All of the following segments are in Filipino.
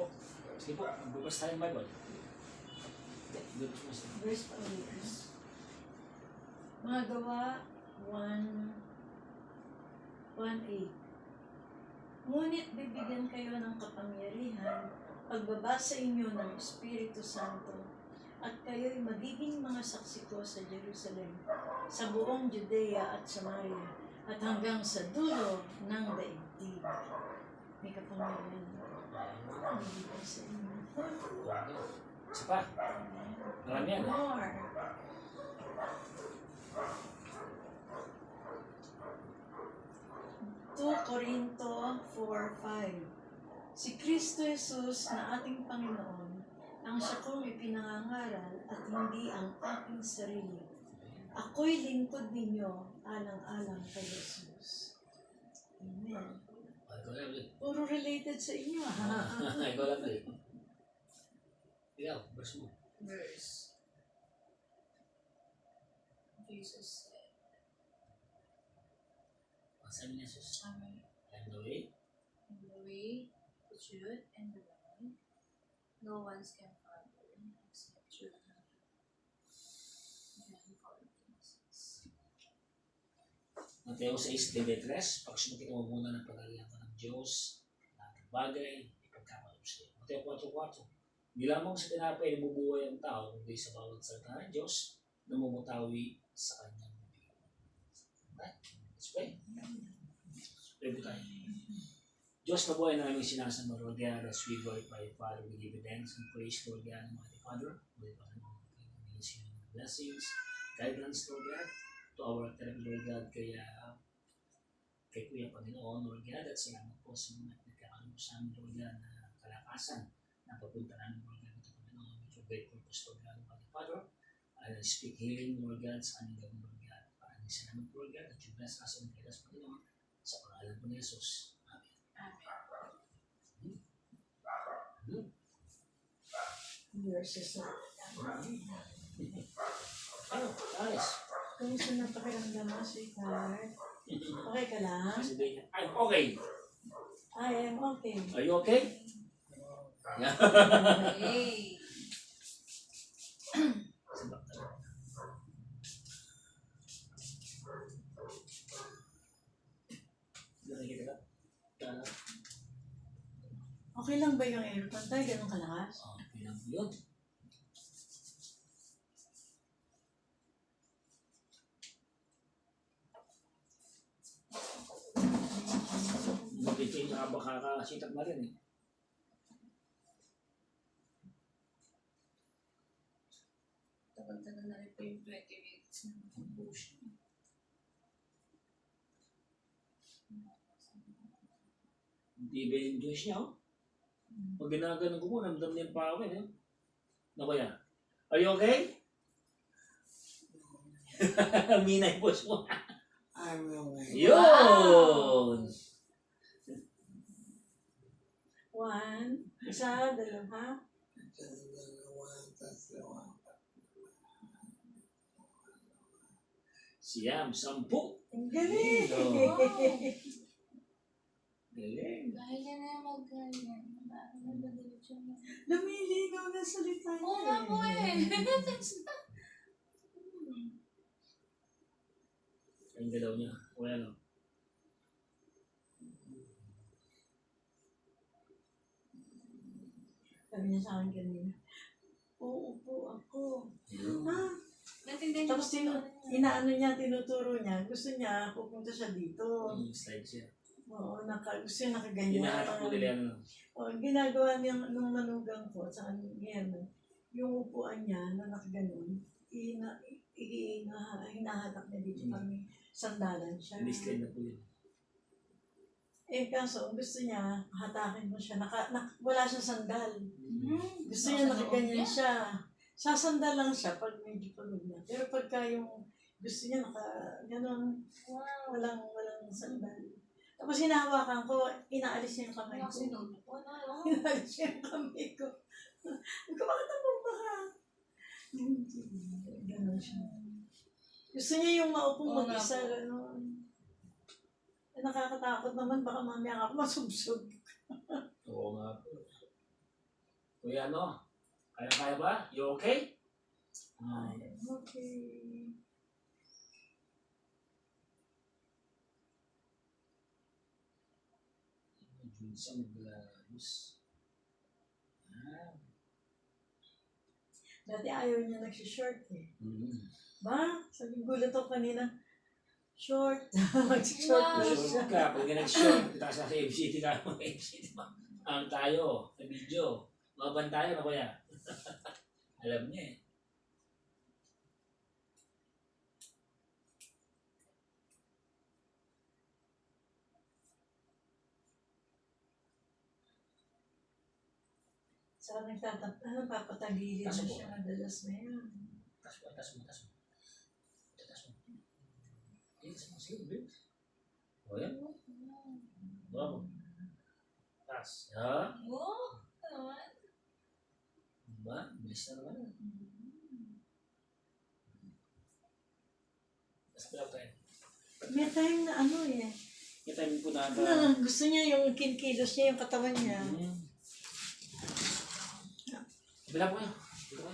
po. Sige po, bukas tayo ng Bible. Verse pa ulit. Mga Gawa 1:8. Ngunit bibigyan kayo ng kapangyarihan pagbaba sa inyo ng Espiritu Santo at kayo'y magiging mga saksi ko sa Jerusalem, sa buong Judea at Samaria, at hanggang sa dulo ng daigdig. May kapangyarihan bibigyan sa inyo. Isa pa. Marami yan. More. Corinto 4:5. Si Kristo Jesus na ating Panginoon ang siya kong ipinangangaral at hindi ang aking sarili. Ako'y lingkod ninyo alang-alang kay Jesus. Amen. Ikaw lang ulit. Puro related sa inyo, ha? Ikaw lang ulit. Ikaw, verse mo. Verse. Jesus said, Ang sabi ni Jesus, Amen. I am the way. In the way, the truth, and the life, no one can Father except through Him. John 14:6. Mateo 6:33, pagsunod mo muna ng pagalihan ka ng Diyos, lahat ng bagay, ipagkakalob sa iyo. Mateo 4:4, hindi lamang sa tinapay na bubuhay ang tao, kundi sa bawat salita ng Diyos na mumutawi sa kanyang bibig. Right? Let's pray. Pray po tayo. Diyos na buhay na aming sinasama, Lord God, as we glorify you, Father, we give you thanks and praise, Lord God, Almighty Father. Lord God, blessings, guidance, Lord God, to our therapy, Lord God, kay Kuya Panginoon, Lord God, at salamat po sa mga nagkakaroon sa amin, Lord God, na kalakasan na papunta namin, Lord God, ito Panginoon, with your great purpose, Lord God, Almighty Father. I speak healing, Lord God, sa aming gawin, Lord God. Maraming salamat, Lord God, that you bless us and guide us, Panginoon, sa pangalan po ni Jesus. Verses na. Ano? Ayos. Kamusta na pakiramdam mo, sweetheart? Okay ka lang? I'm okay. I am okay. Are you okay? Hey! Okay lang ba yung aircon tayo? Ganun kalakas? Okay lang po yun. Dito yung nakabakakasitak na rin eh. Tagal-tagal na rin po yung 20 minutes na mag-push. Hindi ba yung Diyos niya oh? Pag ginaganon ko mo, namdam niya yung pawin eh. Ano kaya? Are you okay? Minay boss mo. I'm okay. Yun! One, isa, dalawa. Siyam, 10. Ang galing! Galing. Dahil yan na yung mag-ganyan. Lumilinaw na salita niya. Oo nga po eh. Ang galaw niya. Wala lang. Sabi niya sa akin kanina, uupo ako. Ha? Natindihan niyo Tapos po inaano niya, tinuturo niya. Gusto niya, pupunta siya dito. Yung slide siya. Oo, gusto niya nakaganyan. Hinahanap mo nila ano. Ginagawa niya nung manugang ko, sa ngayon, yung upuan niya na nakaganon, hinahatak niya dito kami, sandalan siya. Hindi slide na po yun. Eh kaso, gusto niya, hatakin mo siya, wala siyang sandal. Gusto niya nakaganyan siya. Sasandal lang siya pag medyo pagod na. Pero pagka yung gusto niya ganon, walang sandal. Tapos hinahawakan ko, inaalis niya yung kamay ko. Inaalis niya yung kamay ko. Bakit ang baka? Ganon siya. Gusto niya yung maupong mag-isa, ganon. Nakakatakot naman, baka mamaya ako masubsog. Oo nga po. Kuya ano? Kaya ba? You okay? Ay, okay. Sa maglalabos. Dati ayaw niya nagsishort eh. Mm. Ba? Sabi gulat ako kanina. Short. Mag-short na Wow. siya. Sure ka, pag nag-short, kita sa FCT ka, FCT ba? Ang tayo, sa video. Maban tayo na kuya. Alam niya eh. Saka papatagilid na Kaso po. siya madalas na yan. Tas mo. Sige, babe. O yan. Bravo. Tas. Ha? Oh, naman. Diba? Bilis na naman. Tas pala tayo. May time na ano eh. Kita yung po na Gusto niya yung kinkilos niya, yung katawan niya. Bila po yan. Dito ka.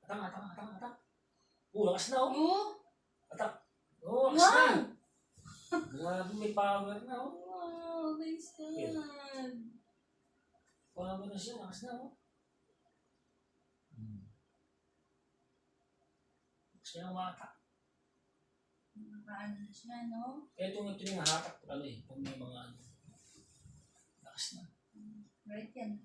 Atang. Lakas na oh. Oh, Lakas na. Grabe, may power na oh. wow, thanks God. Power na siya, lakas na oh. Lakas niya ang mata. Nakaano na siya, no? Kaya ito yung hatak ano eh, kung may mga ano. Lakas na. Right yan.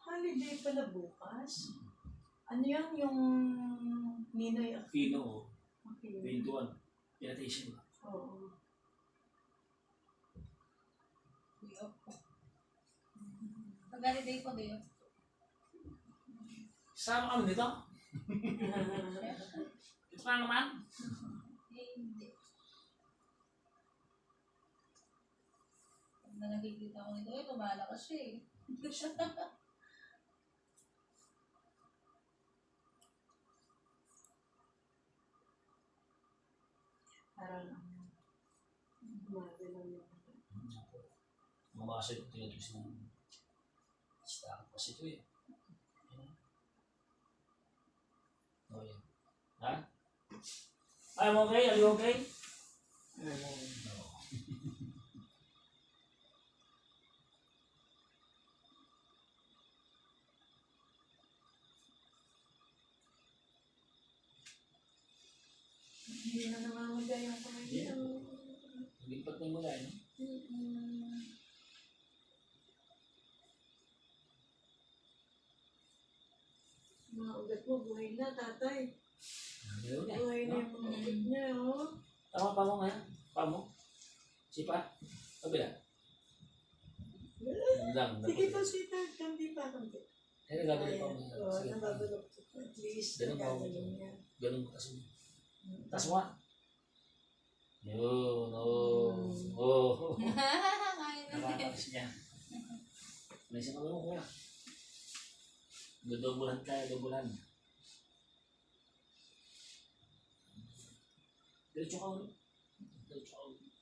Holiday pala bukas. Ano yan yung Ninoy Pino oh. Okay. 21. Pinatation ba? Oo. Pag-holiday ko din. Sama kami dito. Ito pa naman. Hindi. Pag na nakikita ko nito, lumalakas siya eh. Parang gumagalaw yun. Mamasay ko tinatapos ng stock kasi ito eh. Oh, yan. Ha? I'm okay? Are you okay? No. Hindi na namamaga yung kamay niya. Lipat na mula eh. Mga ugat mo, buhay na, tatay. Galaw niya. Buhay na yung mga ugat niya, oh. Tama pa mo ngayon? Pa mo? Sipa? Kabila? Lang. Sige pa, sweetheart. Kanti pa, kanti. Kaya nagagawin pa mo. Oo, Sige. nababulok. At least, Ganun ba ako? nagagawin niya. Ganun mo kasi. Tas mo nga. Yun. Oh. Kaya na. Nakakakas niya. May isang ano ko. Dodobulan tayo, dobulan. Diretso ka ulit. Diretso ka ulit.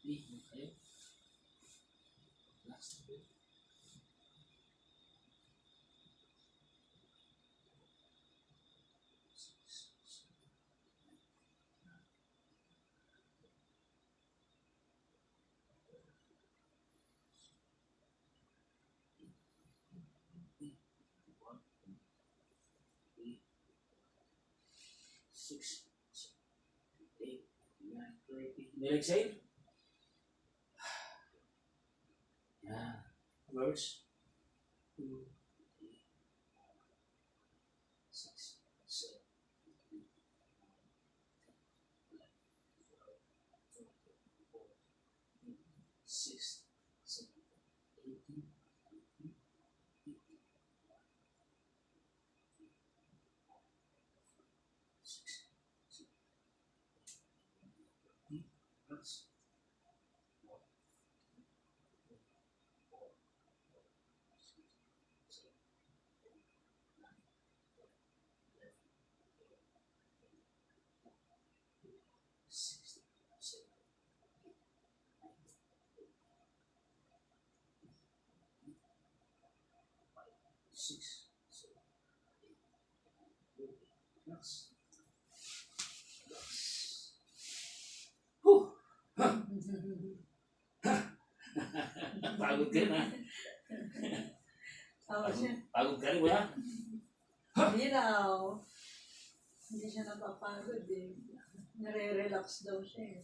Kayo. 6, 8, 9, 30. Nileg side. Yan. Verse. 2, 3, 6, 7, 8, 6, 7, 18, 19, 6, 7, 8, 6, 7, 8, relax. Huh! Pagod ka na. Tawa siya. Pagod ka rin, wala? Hindi daw. Hindi siya napapagod eh. Nare-relax daw siya eh.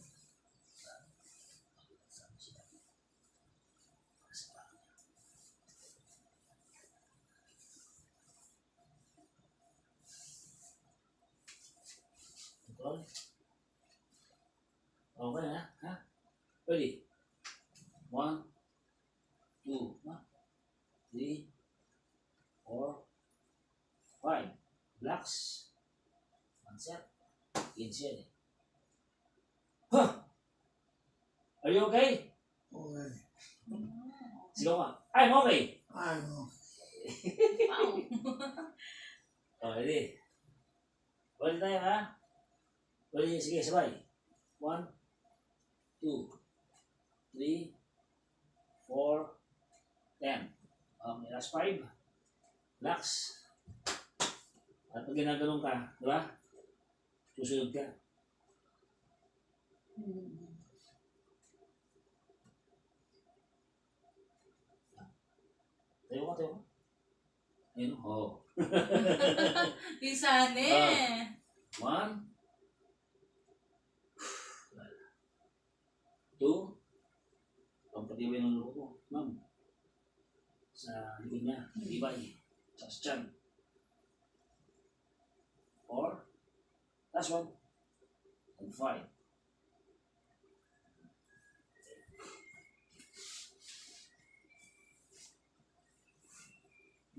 Control. Okay na, ha? Ready? 1, 2, 3, 4, 5. Relax. One set. Inset. Huh! Are you okay? Okay. Sigaw ka. I'm okay. Ano? Wow. Oh, ready? Ready tayo, ha? Ready? Sige, sabay. 1, 2, 3, 4, 10. Okay, last 5. Relax. At pag ginaganon ka, di ba? Susunod ka. Tayo ka, tayo ka. Ayun, oh. Pisan eh. 1, 2, pampatibay ng loob ko, ma'am. Sa likod niya, tibay. Sa tiyan. 4, last 1, and 5.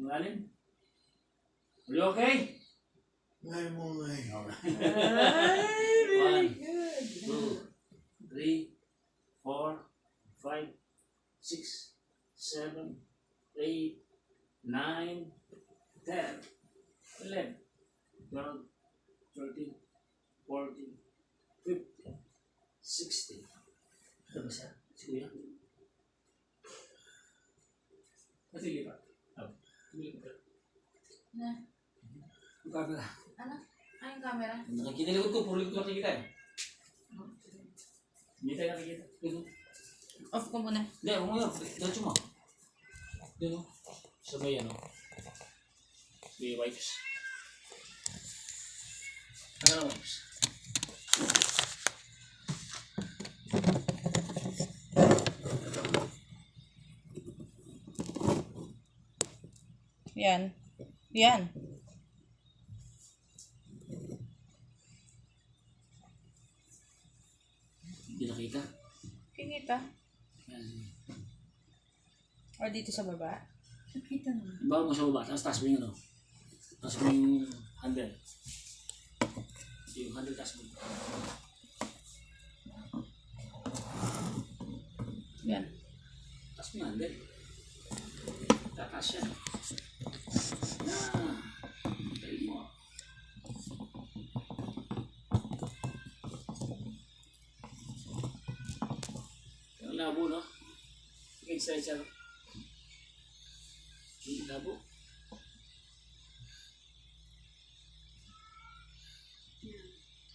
Malalim? Are you okay? Ngayon mo ngayon. Okay. Ay, very One, good. 2, 3, 4, 5, 6, 7, 8, 9, 10, 11, 12, 13, 14, 15, 16. Ano ba siya? Si Kuya? Sige pa. Sige pa. Na. Yung camera. Ano? Ay, yung camera. Nakikita likod ko, puro likod ko nakikita eh. Hindi tayo nakikita. Yun. Off ko muna. Hindi, huwag mo yun. Diretso mo. Yun o. Sa may ano. May wipes. Ano na wipes? Yan. Yan. Hindi nakita. Kikita. Yan. Or dito sa baba. Nakita naman. Bawa mo sa baba, tapos taas mo yung ano. Taas mo yung handle. Yung handle taas mo. Yan. Taas mo yung handle. Tataas siya. Yan. Tayo mo. Ang labo, no? Inside siya. Yung labo.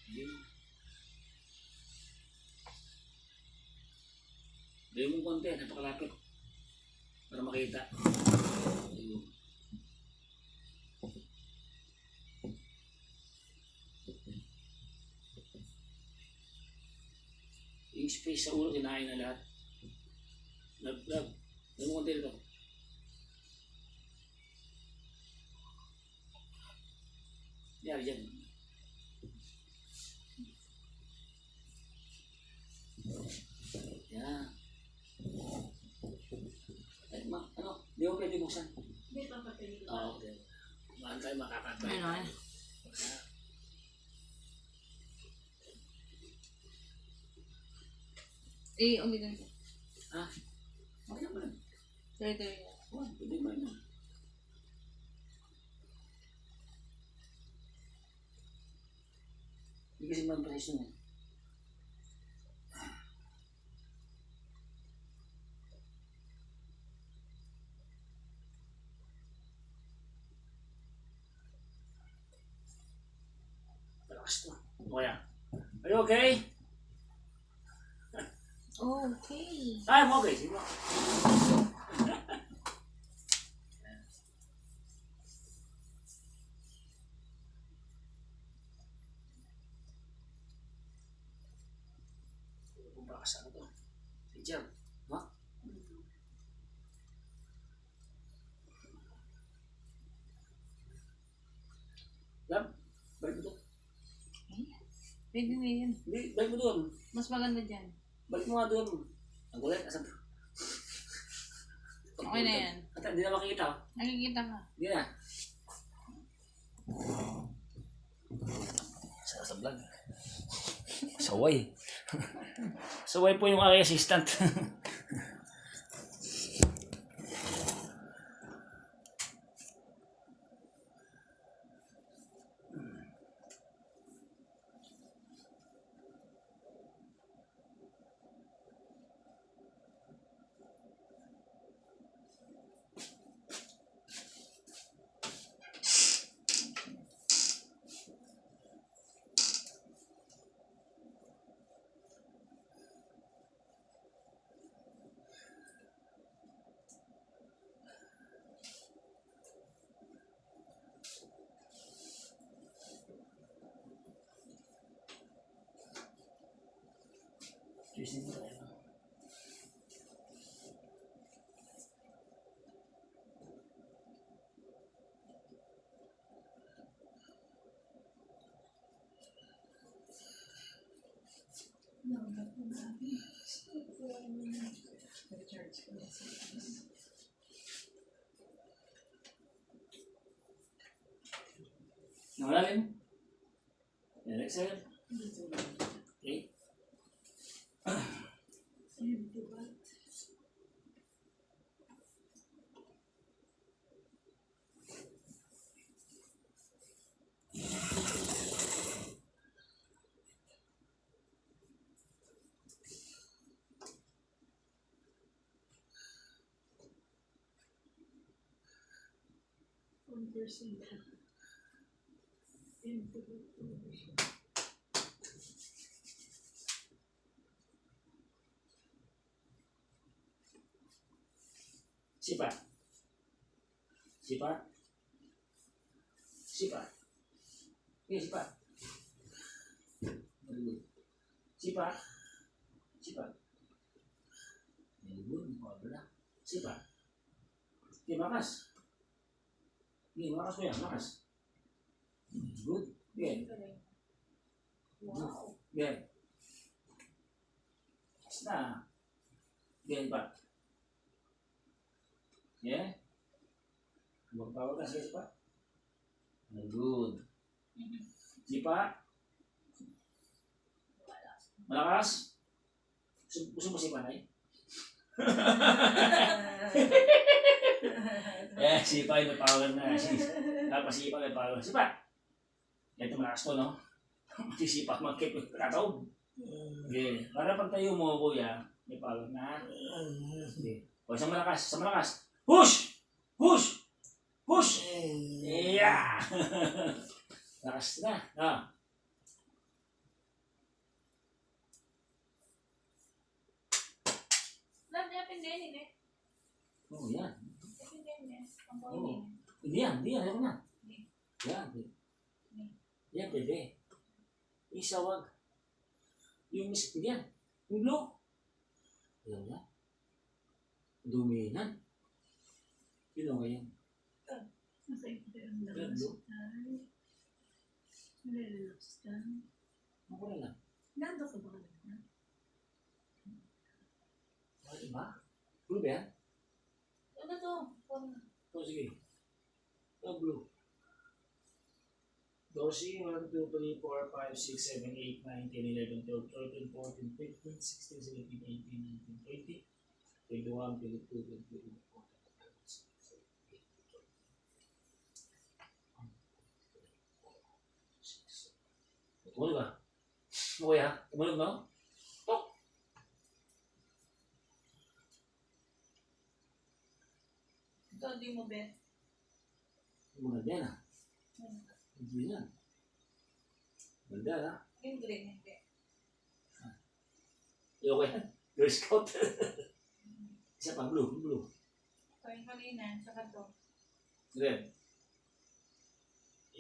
Yun. Gawin mo konti, napakalapit. Para makita. Ayun. space sa ulo, kinain na lahat. Love. Ano mo konti dito? Yan, yan. Yan. Ay, ano? Di mo pwede buksan. Hindi pa patay. Oo, okay. Mahal tayo makakatay. Ano? Eh, umigan ko. Ha? Okay naman. Sorry. Oh, pwede ba yun? Hindi kasi mag-press yun eh. Malakas to. O yan. Are you okay? Okay. I'm okay. Sige mo. Kung baka sa ano to. Teacher. Ha? Lab, balik mo doon. Pwede mo yun. Hindi, balik mo doon. Mas maganda dyan. Balik mo nga doon. Ang gulit, asan? Okay na yan. At hindi na makikita. Nakikita ka. Hindi na. Sa vlog. Saway. Saway po yung aking assistant. Twisting mo tayo. Nawala rin. Yan, exhale. Okay. Sipa. Sipa. Sipa. Okay, sipa. Very good. Sipa. Sipa. Very good. Wala. Sipa. Okay, makas. Okay, makas ko yan. Makas. Good. Okay. Wow. Okay. Basta. Okay, pa. Yeah? Magpawag ka sa sipa. Good. Sipa. Malakas. Gusto mo sipa na eh? Eh, sipa yung may power na. Tapos sipa may power. Sipa! Ito malakas to, no? Kasi sipa mag-keep yung kataob. Okay. Para pag tayo mo, kuya, may power na. Okay. O, sa malakas. Push! Push! Push! Yeah! Lakas na. Ah. Love, yapin din eh. Oh, yan. Yapin din eh. Ang Oh. pwede. Hindi yan. Ayaw na. Yan. Yan, pwede. Isa, wag. Yung miss, hindi yan. Yung blue. Alam niya. Dumi yan. Yun ang ngayon. Yung blue. Relax ka. Ako na lang. Nando ka ba kanina? Ano ba? Blue ba yan? Ano to? O sige. Ito blue. Dorsey, 1, 2, 3, 4, 5, 6, 7, 8, 9, 10, 11, 12, 13, 14, 15, 16, 17, 18, 19, 20, 21, 22, 23, 24, 25, 26, 27, 28, 29, 30. Tumunog ba? Ano kaya? Tumunog, no? Ito, di mo bet. Tumunog yan, ah. Hindi yan. Ganda, ha? Yung green, hindi. Okay. Girl Scout. Isa pa, blue. Blue. Ito yung kanina, tsaka to. Red.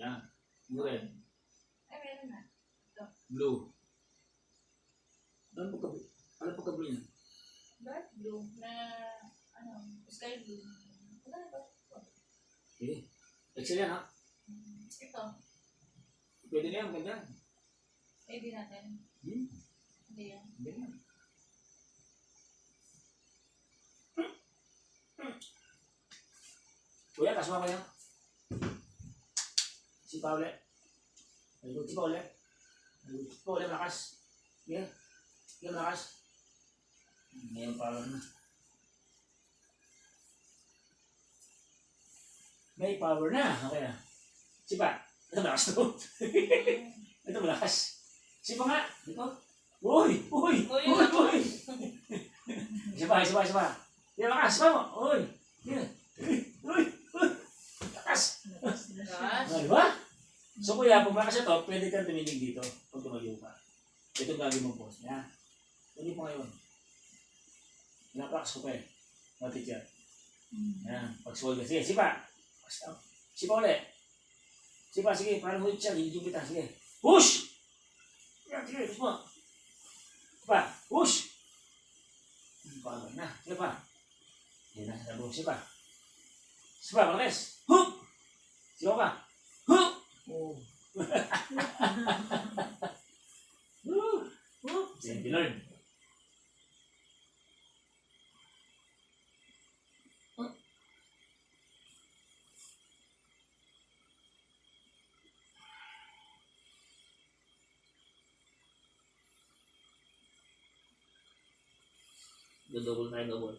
Yan. Red. Ay, meron na. Blue. Ano pagka-blue niya? Dark blue na, sky blue. Wala na ba? Sige. Excel yan, ha? Ito, Pwede na yan, ganda. eh di natin. Hmm? Hindi yan. Ganda. Kuya, kasama kayo. Si Paule. Si Paule. Si Paule, malakas. Sige. Sige, malakas. Ngayon pa lang na. May power na. Okay na. Si Pa. Ito malakas to. Ito malakas. Si Pa nga. Ito. Uy! Uy! Uy! Uy! Uy! Isa pa. Sige, malakas. Pa mo. Uy! Sige. Uy! Uy! Lakas. Gosh. Diba? So kuya, pag malakas ito, pwede kang tuminig dito pag tumayo ka. Ito ang gagawin mong pose. Yan. Hindi po ngayon. Pinapractice ko pa eh. Mga teacher. Yan. Pag-swell ka. Sige, sipa. Basta. Sipa ulit. Sipa, sige. Parang hulit siya. Higit kita. Sige. Push! Yan, sige. Push mo. Sipa. Push! Pagod na. Sige pa. Yan na. Sabi mo. Sipa. Sipa, malakas. Hook! Sipa pa. Hook! Oh. Thank you, Lord. Double tayo, double.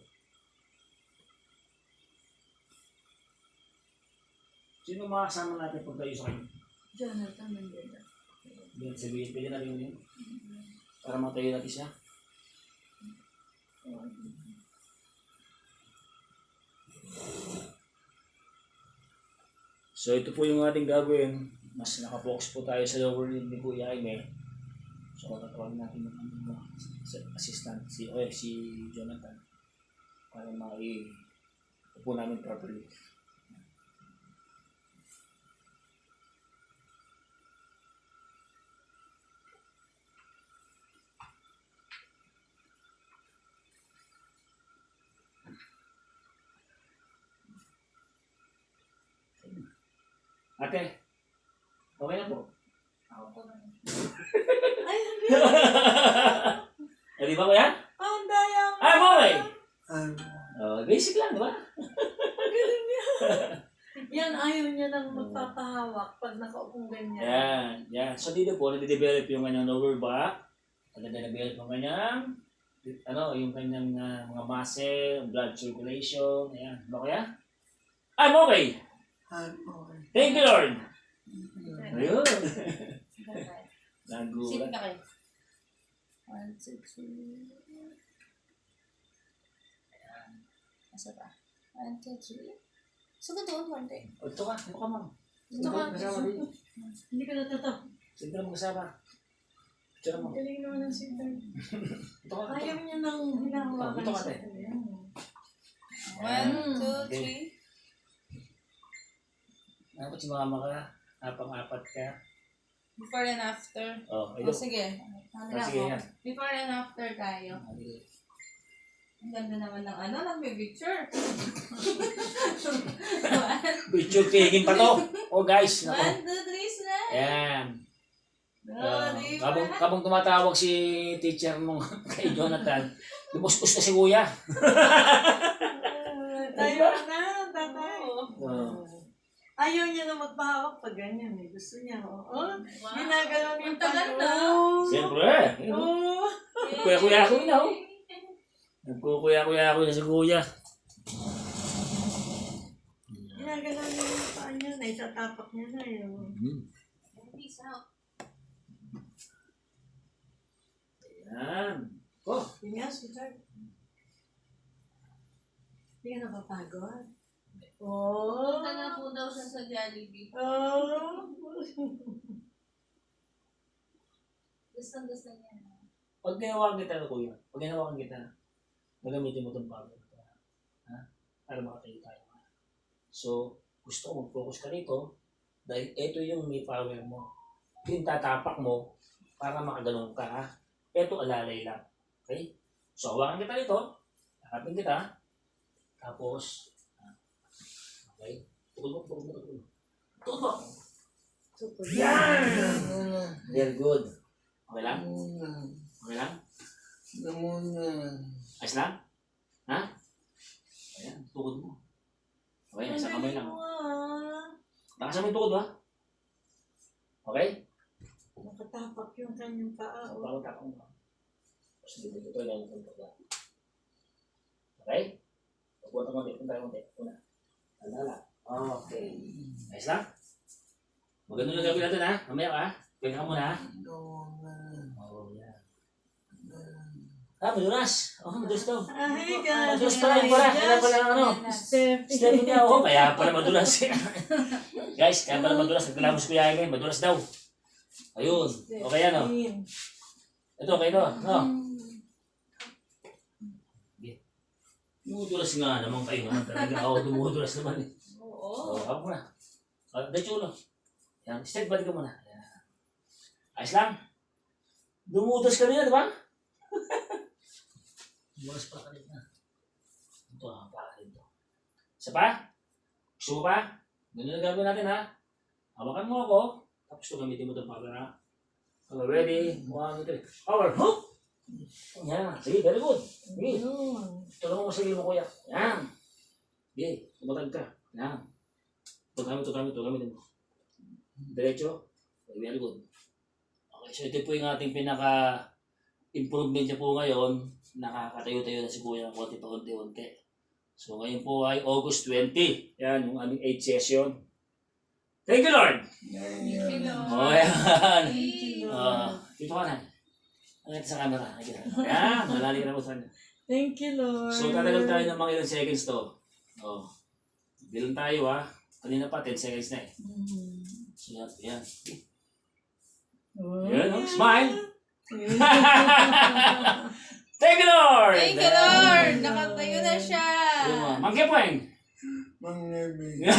Sino mga kasama natin pag tayo sa kanya? Jonathan Mandela. Yan, sabihin, pwede natin yun. Para matayo natin siya. So ito po yung ating gagawin. Mas nakapokus po tayo sa lower lid ni Kuya Jaime. So tatawagin natin yung assistant, si Jonathan. Para upo namin properly. Ate, okay na po. Ako po na. Ay, Di ba kuya? ang daya mo. Ay, boy! Ano? Basic lang, di ba? Galing niya. Yan, ayaw niya nang magpapahawak pag nakaupong ganyan. Yan. So dito po, nade-develop yung kanyang lower back. Nade-develop yung kanyang, yung kanyang mga muscle, blood circulation. Ayan. Diba kuya? I'm okay! Ano? Thank you, Lord! Ayun. Bye-bye. Nagulat. ka kayo. 1, 2, 3. Asa pa? 1, 2, 3. Sugat doon, konti. Ito ka, ma'am. Ito ka. Kasama din. Hindi ka natataw. Siyempre mo kasama. Picture mo. Galing naman ang sintay. Ito ka. Ayaw niya nang hinahawakan Ito ka, sa te. kanya. 1, 2, Okay. 3. Dapat si mama ka, apang-apat ka. Before and after. Oh, Oh, sige. sige yan. Before and after tayo. Ang ganda naman ng nagbe-picture. Picture taking pa to. Oh guys, nako. 1, 2, 3, slide. Ayan. Oh, di ba? Kabang tumatawag si teacher mong kay Jonathan, lumus-us na si kuya. Tayo na, tatayo. Oh. Ayaw niya na magpahawak pag ganyan eh. Gusto niya, oo. Ginagalaw niya Ang tagal na. Siyempre. Oo. Kuya-kuya ako na, oh. Nagkukuya-kuya ako na si kuya. Ginagalaw niya yung paa niya na, itatapak niya na yun. Peace out. Ayan. Oh. Yun nga, sweetheart. Hindi ka napapagod. Oh. Punta na po daw siya sa Jollibee. Oh. Gusto niya. Pag ginawakan kita na kuya, pag ginawakan kita, gagamitin mo itong power. Ha? Para makatayo tayo. So, gusto ko mag-focus ka rito dahil ito yung may power mo. Yung tatapak mo para makaganong ka. Ha? Ito alalay lang. Okay? So, hawakan kita rito. Harapin kita. Tapos, okay? Tukod mo. Yan! Very good. Okay lang? Okay lang? Ayos lang? Ha? Ayan, tukod mo. Okay, nasa kamay lang. Nakasan mo yung tukod, ha? Okay? Nakatapak yung kanyang paa. Oh. Tapos dito lang yung tukod. Okay? Punta konti. Una. Alala. Okay. Ayos lang? Maganda na gawin natin, ha? Mamaya ka, ha? Pwede ka muna, ha? Oh, yan. Madulas. Madulas daw. Ay, God. Madulas pala yung pala. Kaya pala Step. Step niya ako. Kaya pala madulas. Guys, kaya pala madulas. Nagkalamos ko yan ngayon. Madulas daw. Ayun. Okay yan, o. Ito, okay ito. No? Dumudulas nga naman kayo. Talaga ako dumudulas naman. Oo. Ako muna. Dachulo. Yan. Step, balik ka muna. Yan. Ayos lang. Dumudulas ka nila, di ba? Dumudulas pa ka rin na. Ito, para dito. Isa pa? Gusto mo pa? Ganun na gagawin natin, ha? Hawakan mo ako. Tapos ito gamitin mo itong power, ha? Okay, ready? 1, 2, 3. Power! Hook! Yan. Sige, very good. Sige. Tulungan mo sarili mo, kuya. Yan. Sige, tumatag ka. Yan. Ito gamitin mo. Diretso. Okay, very good. Okay, so ito po yung ating pinaka-improvement niya po ngayon. Nakakatayo-tayo na si kuya ng konti pa unti-unti. So ngayon po ay August 20. Yan, yung aming 8 session. Thank you, Lord! Oh, yan. Dito ka na. Ang sa camera. Yan, malali ka na po sa kanya. Thank you, Lord. So tatagal tayo ng mga ilang seconds to. Oh. Bilang tayo, ha. Kanina pa, 10 seconds na eh. So yan. Yan, oh. Smile! Thank you, Lord! Thank you, Lord! Nakatayo na siya! Mangkepweng! Yay!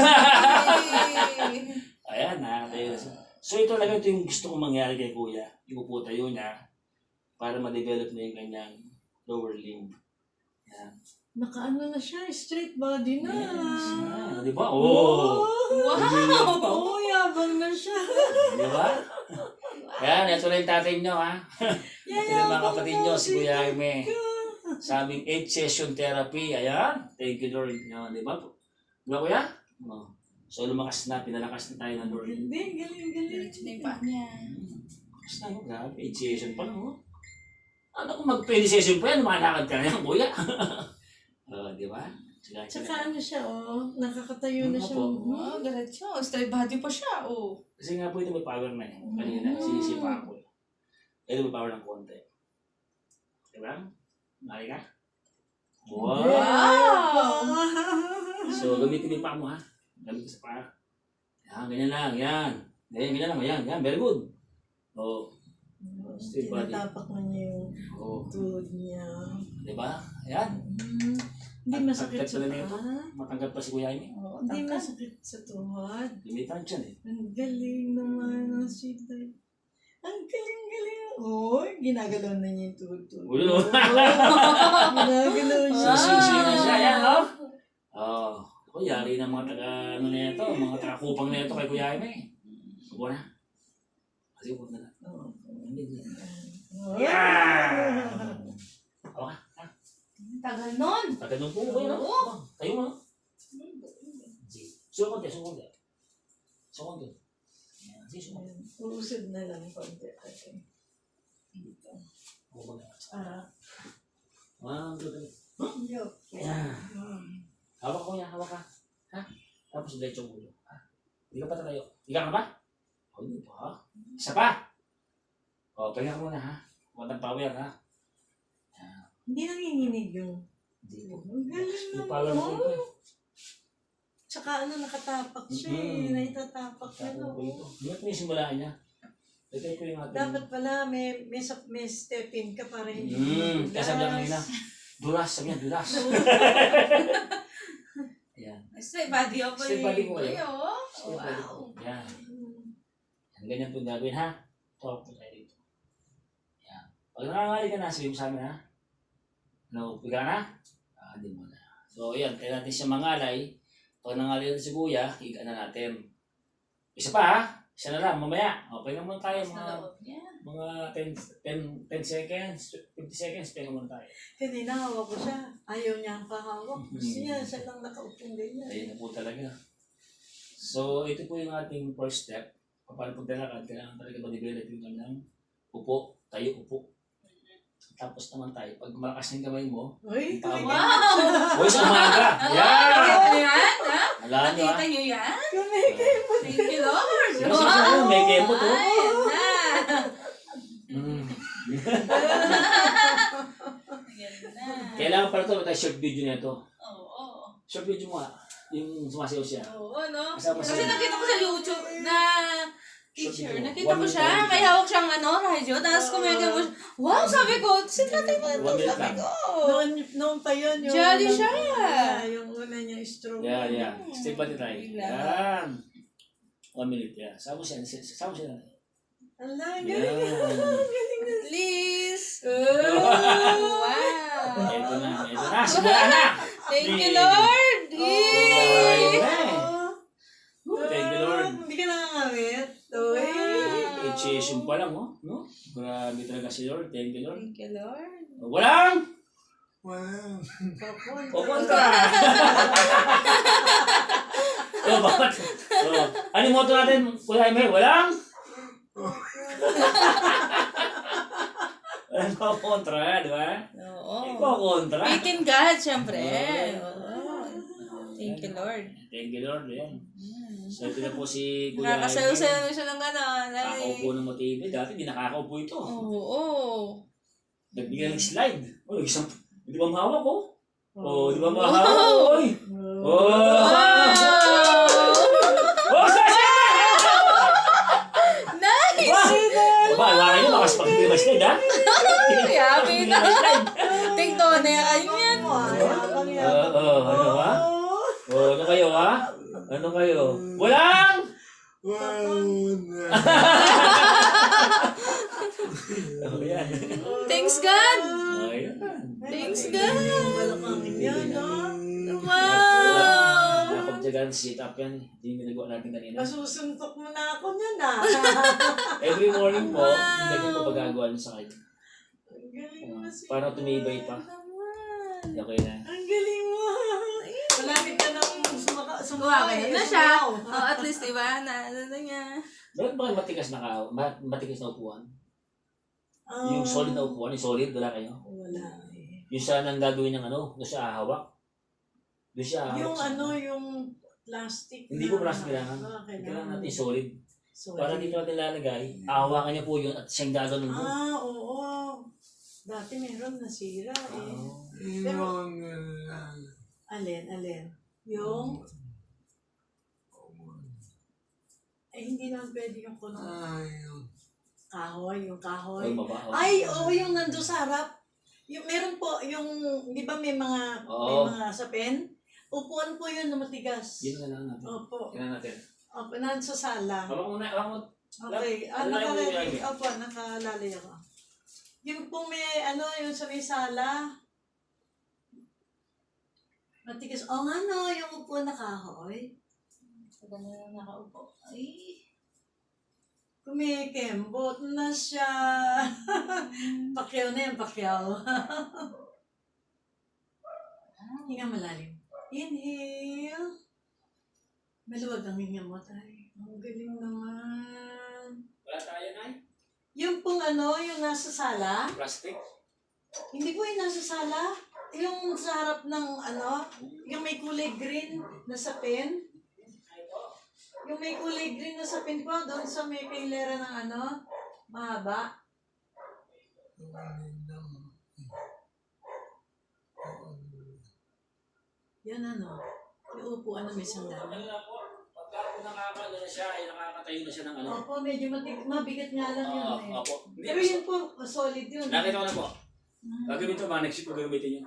Ayan, nakatayo na siya. So ito yung gusto kong mangyari kay Kuya. Yung uputayo niya para ma-develop na yung kanyang lower limb. Yan. Nakaano na siya, straight body na. Yes. Di ba? Oh! Wow! Oo, yabang na siya. Di ba? Yan, ito na yung tatay nyo, ha? Ito na yung mga kapatid nyo, si Kuya Jaime. Sa aming 8 session therapy. Ayan. Thank you, Lord. Yan, di ba? Di ba, Kuya? Oh. So, lumakas na. Pinalakas na tayo ng Lord. Hindi, galing. May pa niya. Lumakas na, no? Grabe. 8 session pa, no? Ano kung mag-20 session pa yan, malakad ka na yan, Kuya. Di ba? Tsaka ano siya, nakakatayo na siya. Wow, diretso. Straight body pa siya, oh. Kasi nga po ito may power na eh. Kanina, sinisipa ko eh. Ito may power ng konti. Diba? Mali ka? Wow! So, gamitin mo yung paa mo, ha? Gamit ka sa paa. Yan, ganyan lang, yan. Ganyan lang, yan. Very good. Oh. Straight body. Tinatapak na niya yung tuhod niya. Diba? Ayan. Hindi masakit sa Tagtag pala paa. Matanggal pa si Kuya Jaime. Hindi masakit sa tuhod. Limitan siya eh. Ang galing naman ng sweet life. ginagalaw na niya yung tuhod-tuhod. Ulo. Ginagalaw niya. Sino siya yan, no? Oo. Ako, yari ng mga taga, ano na ito, mga taga kupang na ito kay Kuya Jaime. Subo na. Kasi huwag na lang. Yeah! Oo ka. Tagal nun. Tatanong po kayo, no? Oo. Tayo mo, no? Suko konti, suko konti. Suko konti. Yan, sige, suko. Uusod na lang konti. Okay. Dito. Huwag na. Ah, 1, 2, 3. yup. Yan. Hawak ko yan, hawak ka. Ha? Tapos diretso ang ulo. Ha? Hindi ka pa tatayo. Higa ka ba? O, hindi pa, ha? Isa pa! O, pahinga ka muna, ha? Huwag ng power, ha? Yan. Hindi nanginginig yung... Hindi po. Ang galing Yung naman. power po ito, eh. Tsaka nakatapak siya eh. Naitatapak niya Tapos po no. ito. Hindi po yung simulaan niya. Ito po yung ating... Dapat pala may step in ka para hindi Kaya sabi niya kanina, dulas, sabi niya, dulas. Ayan. Stay body ako Stay body ko kayo. oh. Stay body ko. Yan. Yan, ganyan po yung gagawin, ha? Talk po tayo dito. Yan. Pag nangangali ka na, sabihin mo sa amin, ha? Ano, piga na? Hindi mo na. So, yan. Kaya natin siya mangalay. Pag nangali natin si Kuya, higa na natin. Isa pa, ha? Isa na lang, mamaya. O, pahinga muna tayo, Sa mga loob niya. 10 seconds, 50 seconds, pahinga muna tayo. Kanina hawak ko siya. Ayaw niya ang pahawak. Gusto niya siya lang nakaupong ganyan. Ayun na po talaga. So, ito po yung ating first step. Paano paglalakad, kailangan talaga ma-develop yung kanyang upo, tayo, upo. Tapos naman tayo, pag malakas ng kamay mo, Uy, tama. Wow! Uy, sa umaga! Nakita Yan! niyo yan? Ha? Alam nyo, Nakita ha? niyo yan? kumikay mo. Thank you, Lord. Sige, sige, sige, may kempo to. Ayan na. Mm. Ayan na. Kailangan pala ito, tayo short video na ito. Oo. Short video mo nga, yung sumasayaw siya. Oo, no? Kasama Kasi siya. nakita ko sa YouTube na Short teacher. video. Nakita ko 1 siya. minute May hawak siyang radyo. Tapos kumigay mo siya. Wow, sabi ko. Si tatay mo ito. 1 minute Sabi lang. ko. Noon pa yun. Yung Jolly unang- siya. Yung una niya stroke. Yeah. Step by tayo. Bigla. Yan. 1 minute, yeah. Sama siya na. Ala, Yan. galing. Please. Wow. Ito na. Simula na. Thank you, Lord. Alright. Yay. Thank you, Lord. Hindi ka nangangamit. Uy. Initiation pa lang, oh. No? Grabe talaga si Lord. Thank you, Lord. Thank you, Lord. Walang! Wow. O kontra! O, bakit? O, ano yung motto natin? Kuya Jaime, walang? Walang pa kontra, di ba? Oo. Ikaw kontra. Faith in God, syempre. Oo. Oo. Thank you, Lord. Thank you, Lord. Yan. So, ito na po si Kuya Jaime. Nakakasayaw-sayaw na siya ng gano'n. Nakakaupo ng motibe. Dati hindi nakakaupo ito. Oo. Nagbigyan ng slide. O, isang, di ba mahawak ko? O, di ba Wow! mahawak? Oy! Oh! Wow! Oh, sasa! Nice! Ba, iwakan nyo, makas pag hindi na slide, ha? Yummy na. Tingnan na yan. Yan. Ano ba? Oh, ano kayo, ha? Ano kayo? Walang! Wow. Oh, yan. Thanks, God. Oh, yan. Thanks, God. Balakangin yan, no? Wow! Nakapagtsagaan sit up yan. Hindi yung ginagawa natin kanina. Masusuntok mo na ako niyan, ah. Every morning po, ganyan po pagagawa niyo sa kanya. Ang galing mo si... Para tumibay pa. Naman. Okay na. Ang galing mo. Malapit ka nang Sumakay na siya. Oh, at least, diba? Ano na niya. Bakit ba matigas na matigas na upuan? Yung solid na upuan, yung solid, wala kayo? Wala eh. Yung siya nang gagawin ng ano, doon siya ahawak. Doon siya ahawak. Yung sa- ano, yung plastic. Hindi po plastic kailangan. Kailangan natin solid. Para dito natin lalagay, ahawakan niya po yun at siyang gagawin doon. Oo. Dati meron nasira eh. Yung Alin? Yung... hindi naman pwede yung kuno. Kahoy, yung kahoy. Ay, baba. oh. Ay, oo, yung nandun sa harap. Yung, meron po, yung, di ba may mga, Oo. sa pen? Upuan po yun na matigas. Yun na lang natin. Opo. Tingnan natin. Opo, nandun sa sala. Hawak mo na, hawak mo. Okay. Ano na yung Nakalalay. bibigay? Opo, nakalalay ako. Yung pong may, yung sa may sala. Matigas. O nga no, yung upo na kahoy. Pag ano na nakaupo. Ay. Kumikembot na siya. Pakyaw na yan, pakyaw. Hinga malalim. Inhale. Maluwag ang hinga mo, tay. Ang galing naman. Wala tayo, Nay? Yung pong yung nasa sala, Plastic? hindi po yung nasa sala. Yung sa harap ng yung may kulay green na sa pen. Yung may kulay green na sa pen po, doon sa may kailera ng mahaba. Yan yung upuan na may sandal. Ano na po? Pagka po nakakano na siya, ay nakakatayo na siya ng ano. Opo, medyo mabigat nga lang yun eh. Opo. Pero yun po, solid yun. Nakita ko na po. Gagawin ito, mga next week ko gagamitin yun.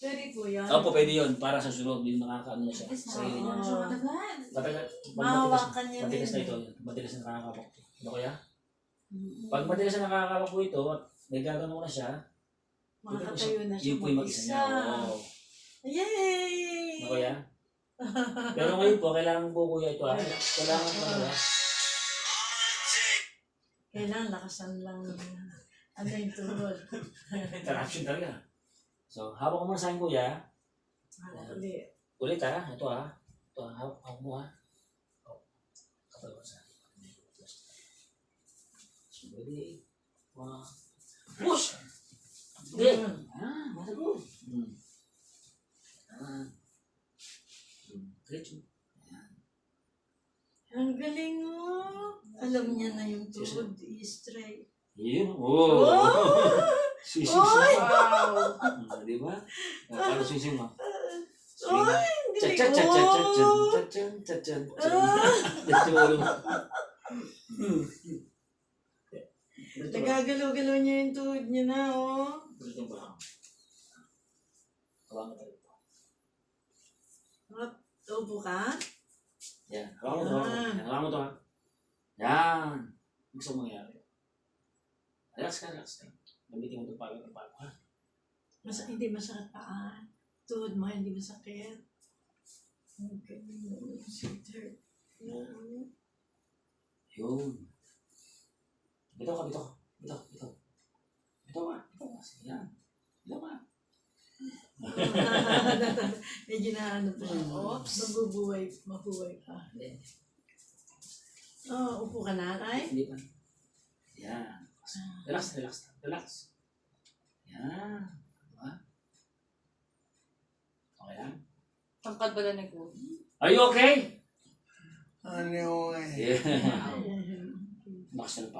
Pwede po yan. Opo, pwede yun. Para sa sunod, yung nakakaano na siya. Yes, Sarili niya. so matagal. Matagal. Mahawakan niya Matigas na din. ito. Matigas na nakakapok. Ano kaya? Mm. Pag matigas na nakakapok po ito, at nagagano ko na siya, Makakatayo na siya yun po yung mag-isa niya. Oo. Yay! Ano kaya? Pero ngayon po, kailangan po kuya ito. Kailangan po na. Kailangan lakasan lang yung tuhod. Interaction talaga. So, hawak mo muna sa akin kuya. Uli. Ulit ha. Ito ha. Ito ha. Hawak mo ha. Oh. Kapal ko sa akin. So, ready. Push! Hindi. Masagot. Diretso. Ang galing mo. Alam niya na yung tuhod. I-straight. Yun. Oh! Sisig Oy! siya. Di ba? Paano sisig mo? Oy! Hindi Chan chan chan chan chan chan chan chan chan. Dito ulo. Nagagalaw-galaw niya yung tuhod niya na, Dito ba? Hawakan tayo. Upo ka? Yan. Hawakan mo to. Hawakan mo to ha. Yan. Gusto mo mangyari. Relax ka, relax ka. Gamitin mo ito pagod ng pagod ha. Hindi masakit pa. Tuhod mo, hindi masakit. Okay. Sweetheart. Yun. Bitaw ka, bitaw ka. Bitaw, bitaw. Bitaw ka, bitaw ka. Yan. Bitaw ka. Medyo na pa. Oops. Mabubuhay ka. Upo ka na, ay? Hindi pa. Yan. Relax, relax, relax. Yan. Diba? Okay lang? Tangkad ba na nag-uwi? Are you okay? Ano eh. Yeah. Ay, Lakas na pa.